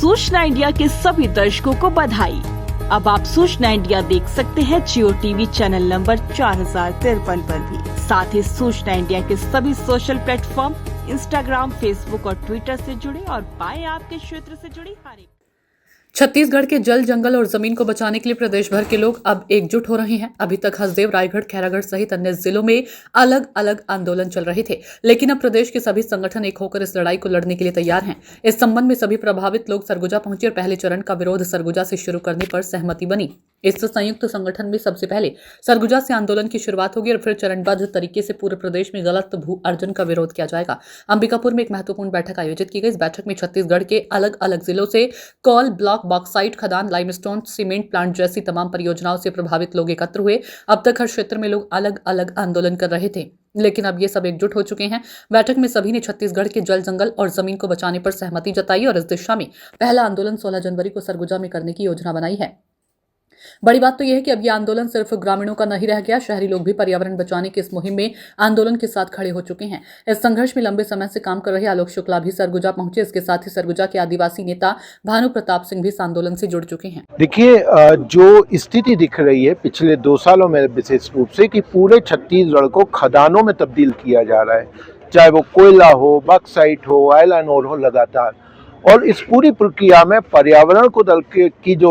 सूचना इंडिया के सभी दर्शकों को बधाई। अब आप सूचना इंडिया देख सकते हैं जियो टीवी चैनल नंबर 4053 पर भी। साथ ही सूचना इंडिया के सभी सोशल प्लेटफॉर्म इंस्टाग्राम, फेसबुक और ट्विटर से जुड़े और पाएं आपके क्षेत्र से जुड़ी हर एक। छत्तीसगढ़ के जल, जंगल और जमीन को बचाने के लिए प्रदेश भर के लोग अब एकजुट हो रहे हैं। अभी तक हसदेव, रायगढ़, खैरागढ़ सहित अन्य जिलों में अलग अलग आंदोलन चल रहे थे, लेकिन अब प्रदेश के सभी संगठन एक होकर इस लड़ाई को लड़ने के लिए तैयार हैं। इस संबंध में सभी प्रभावित लोग सरगुजा पहुंचे और पहले चरण का विरोध सरगुजा से शुरू करने पर सहमति बनी। इस संयुक्त संगठन में सबसे पहले सरगुजा से आंदोलन की शुरुआत होगी और फिर चरणबद्ध तरीके से पूरे प्रदेश में गलत भू अर्जन का विरोध किया जाएगा। अंबिकापुर में एक महत्वपूर्ण बैठक आयोजित की गई। इस बैठक में छत्तीसगढ़ के अलग अलग जिलों से कोल ब्लॉक, बॉक्साइट खदान, लाइमस्टोन, सीमेंट प्लांट जैसी तमाम परियोजनाओं से प्रभावित लोग एकत्र हुए। अब तक हर क्षेत्र में लोग अलग अलग आंदोलन कर रहे थे, लेकिन अब ये सब एकजुट हो चुके हैं। बैठक में सभी ने छत्तीसगढ़ के जल, जंगल और जमीन को बचाने पर सहमति जताई और इस दिशा में पहला आंदोलन 16 जनवरी को सरगुजा में करने की योजना बनाई है। बड़ी बात तो यह है कि अब यह आंदोलन सिर्फ ग्रामीणों का नहीं रह गया, शहरी लोग भी पर्यावरण बचाने की इस मुहिम में आंदोलन के साथ खड़े हो चुके हैं। इस संघर्ष में लंबे समय से काम कर रहे आलोक शुक्ला भी सरगुजा पहुंचे। इसके साथ ही सरगुजा के आदिवासी नेता भानु प्रताप सिंह भी इस आंदोलन से जुड़ चुके हैं। देखिए, जो स्थिति दिख रही है पिछले 2 सालों में विशेष रूप से कि पूरे छत्तीसगढ़ को खदानों में तब्दील किया जा रहा है, चाहे वो कोयला हो, बॉक्साइट हो, आयरन ओर हो, लगातार। और इस पूरी प्रक्रिया में पर्यावरण को की जो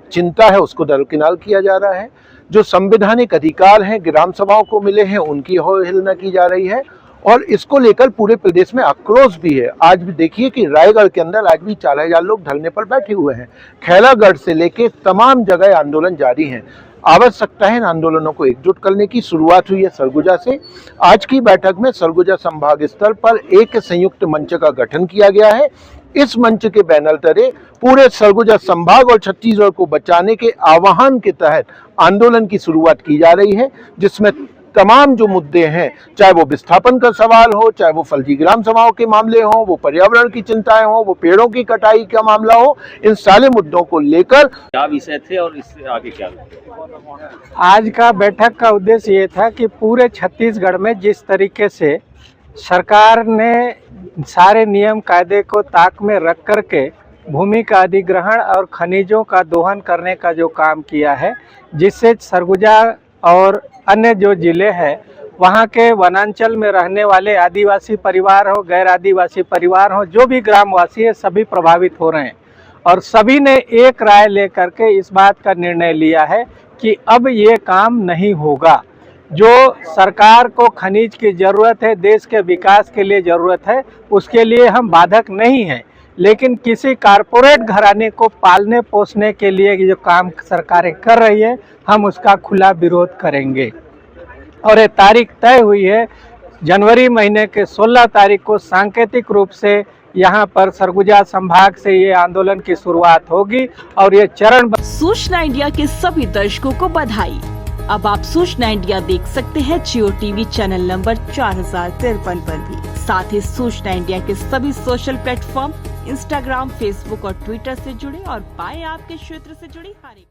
चिंता है उसको दरकिनार किया जा रहा है। जो संवैधानिक अधिकार हैं ग्राम सभाओं को मिले हैं उनकी अवहेलना की जा रही है और इसको लेकर पूरे प्रदेश में आक्रोश भी है। आज भी देखिए कि रायगढ़ के अंदर आज भी 4000 लोग धरने पर बैठे हुए हैं। खैरागढ़ से लेके तमाम जगह आंदोलन जारी है। आवश्यकता है इन आंदोलनों को एकजुट करने की। शुरुआत हुई है सरगुजा से। आज की बैठक में सरगुजा संभाग स्तर पर एक संयुक्त मंच का गठन किया गया है। इस मंच के बैनर तले पूरे सरगुजा संभाग और छत्तीसगढ़ को बचाने के आह्वान के तहत आंदोलन की शुरुआत की जा रही है, जिसमें तमाम जो मुद्दे हैं, चाहे वो विस्थापन का सवाल हो, चाहे वो फर्जी ग्राम सभाओं के मामले हो, वो पर्यावरण की चिंताएं हो, वो पेड़ों की कटाई का मामला हो, इन सारे मुद्दों को लेकर क्या विषय थे और इससे आगे क्या? आज का बैठक का उद्देश्य ये था कि पूरे छत्तीसगढ़ में जिस तरीके से सरकार ने सारे नियम कायदे को ताक में रख करके भूमि का अधिग्रहण और खनिजों का दोहन करने का जो काम किया है, जिससे सरगुजा और अन्य जो जिले हैं वहाँ के वनांचल में रहने वाले आदिवासी परिवार हो, गैर आदिवासी परिवार हो, जो भी ग्रामवासी है, सभी प्रभावित हो रहे हैं। और सभी ने एक राय लेकर के इस बात का निर्णय लिया है कि अब ये काम नहीं होगा। जो सरकार को खनिज की ज़रूरत है, देश के विकास के लिए ज़रूरत है, उसके लिए हम बाधक नहीं हैं, लेकिन किसी कारपोरेट घराने को पालने पोसने के लिए जो काम सरकारें कर रही है, हम उसका खुला विरोध करेंगे। और ये तारीख तय हुई है, जनवरी महीने के 16 तारीख को सांकेतिक रूप से यहाँ पर सरगुजा संभाग से ये आंदोलन की शुरुआत होगी और ये चरण। सूचना इंडिया के सभी दर्शकों को बधाई। अब आप सूचना इंडिया देख सकते हैं जियो टीवी चैनल नंबर 4053 पर भी। साथ ही सूचना इंडिया के सभी सोशल प्लेटफॉर्म इंस्टाग्राम, फेसबुक और ट्विटर से जुड़े और पाएं आपके क्षेत्र से जुड़ी हर एक।